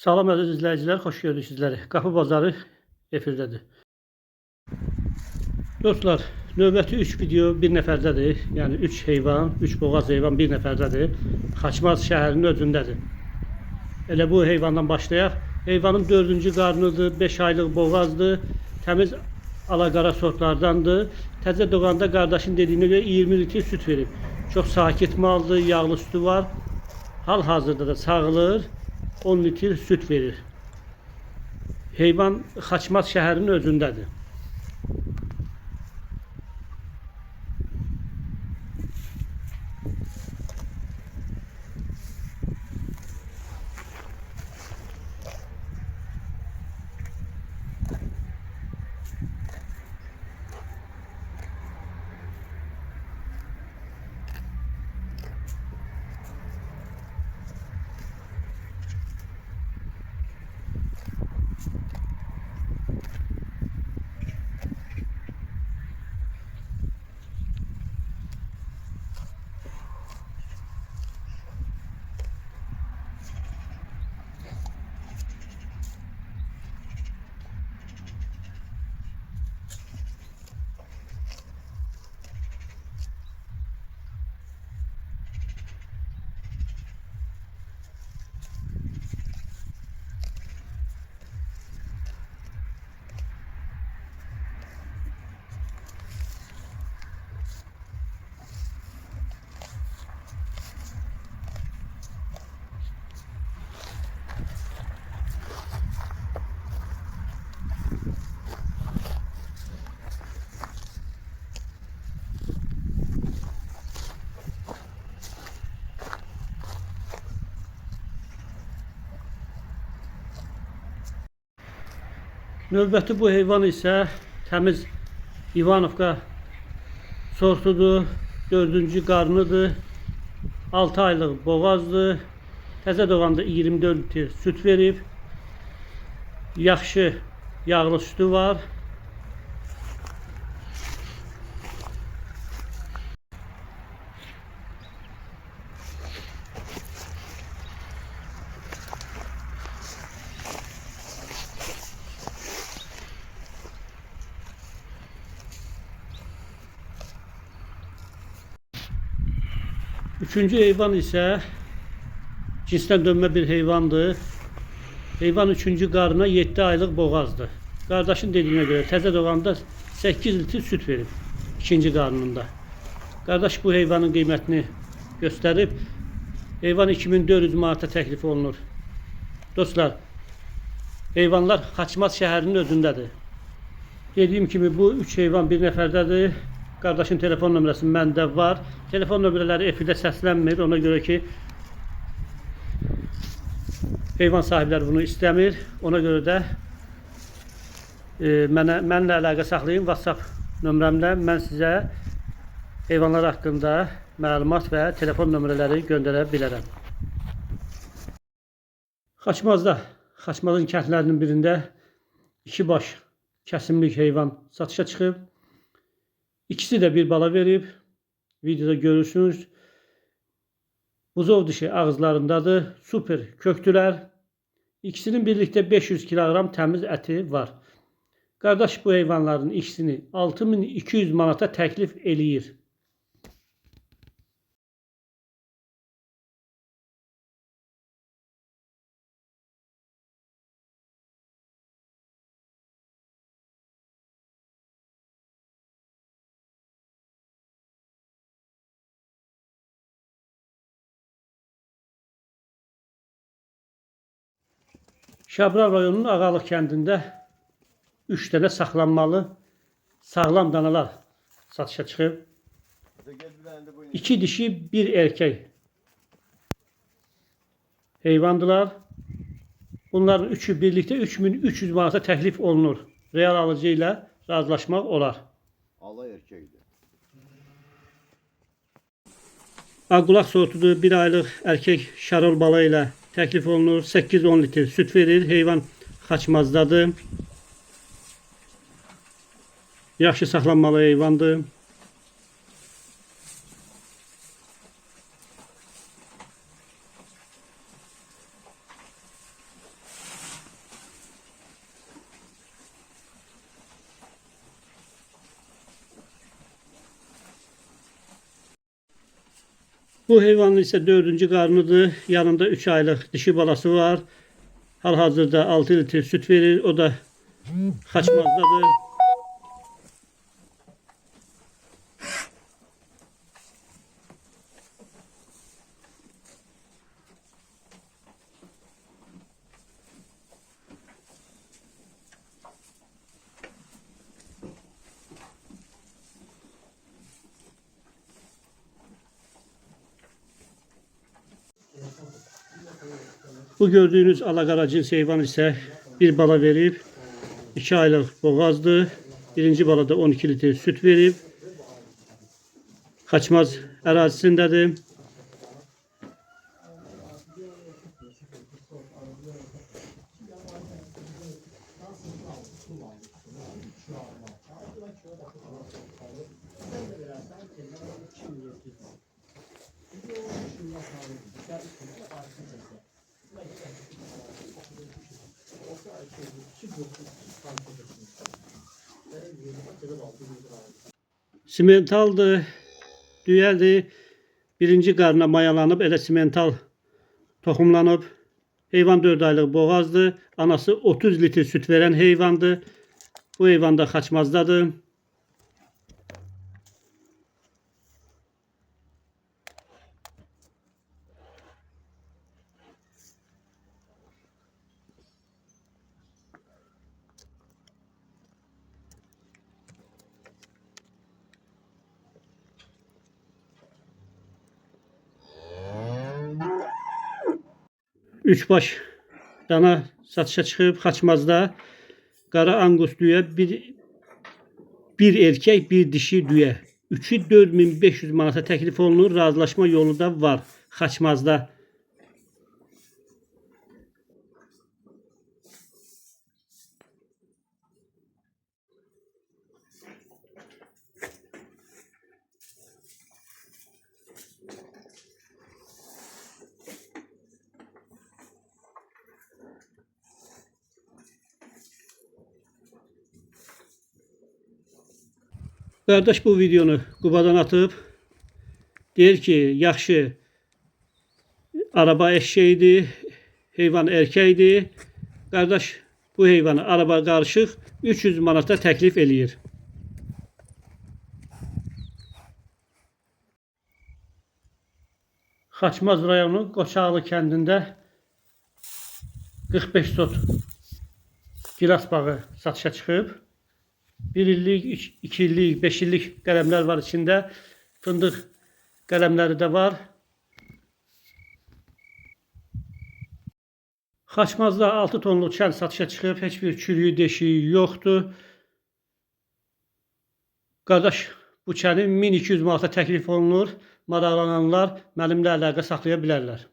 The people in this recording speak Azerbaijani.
Salam əziz izləyicilər, xoş gördük sizləri. Qapı Bazarı efirdədir. Dostlar, növbəti 3 video bir nəfərdədir. Yəni 3 heyvan, 3 boğaz heyvan bir nəfərdədir. Xaçmaz şəhərinin özündədir. Elə bu heyvandan başlayaq. Heyvanın 4-cü qarnıdır, 5 aylıq boğazdır, təmiz alaqara sortlardandır. Təzə doğanda qardaşın dediyinə görə 20 litr süt verir. Çox sakit maldır, yağlı sütü var. Hal-hazırda da sağılır. 10 litr süt verir. Heyvan Xaçmaz şəhərinin özündədir. Növbəti bu heyvan isə təmiz İvanovka sortudur, 4-cü qarnıdır, 6 aylıq boğazdır, təzə doğanda 24 litr süt verib, yaxşı yağlı sütü var. Üçüncü heyvan ise cinsten dönme bir heyvandır. Heyvan 3-cü qarına 7 aylıq boğazdır. Qardaşın dediyinə görə təzə doğanda 8 litr süt verib 2-ci qarnında. Qardaş bu heyvanın qiymətini göstərib. Heyvan 2400 manata təklif olunur. Dostlar, heyvanlar Xaçmaz şəhərinin özündədir. Dediyim kimi bu 3 heyvan bir nəfərdədir. Qardaşın telefon nömrəsi məndə var. Telefon nömrələri efirdə səslənmir. Ona görə ki, heyvan sahibləri bunu istəmir. Ona görə də mənimlə əlaqə saxlayın. WhatsApp nömrəmlə mən sizə heyvanlar haqqında məlumat və telefon nömrələri göndərə bilərəm. Xaçmazın kəndlərinin birində 2 baş kəsimlik heyvan satışa çıxıb. İkisi de bir bala verib. Videoda görürsünüz. Buzov dişi ağızlarındadır. Super köktülər. İkisinin birlikte 500 kilogram təmiz əti var. Qardaş bu heyvanların ikisini 6200 manata təklif eləyir. Şabra rayonunun Ağalıq kəndində 3 dənə saxlanmalı sağlam danalar satışa çıxıb. 2 dişi, 1 erkək heyvandılar. Bunların üçü birlikte 3300 manata təklif olunur. Real alıcı ilə razılaşmaq olar. Allah erkəkdir. Ağqulaq sortudur, 1 aylıq erkək şarol bala ilə təklif olunur. 8-10 litr süt verir. Heyvan Xaçmazdadır. Yaxşı saxlanmalı heyvandır. Bu heyvanın ise 4-cü qarnıdır. Yanında 3 aylıq dişi balası var. Hal-hazırda 6 litre süt verir. O da Xaçmazdadır. Bu gördüğünüz alaqara cins heyvan ise bir bala verib 2 aylıq boğazdır. Birinci balada 12 litre süt verib. Xaçmaz ərazisindədir. Simentaldır, düyədir. Birinci qarına mayalanıb, elə simental toxumlanıb. Heyvan 4 aylıq boğazdır. Anası 30 litre süt verən heyvandır. Bu heyvan da Xaçmazdadır. Üç baş dana satışa çıxıb Xaçmazda. Qara Angus düyə, bir erkək, bir dişi düyə. Üçü 4500 manata təklif olunur. Razılaşma yolu da var Xaçmazda. Qardaş bu videonu Qubadan atıb. Deyir ki, yaxşı araba eşeğidir, heyvan erkəkdir. Qardaş bu heyvanı araba qarışıq 300 manata təklif eləyir. Xaçmaz rayonu Qoçaqlı kəndində 45 sot gilas bağı satışa çıxıb. 1 illik, 2 illik, 5 illik qələmlər var içində. Fındıq qələmləri də var. Xaçmazda 6 tonluq kənd satışa çıxıb. Heç bir çürüyü, deşiyi yoxdur. Qardaş bu kənin 1200 manata təklif olunur. Maraqlananlar mənimlə əlaqə saxlaya bilərlər.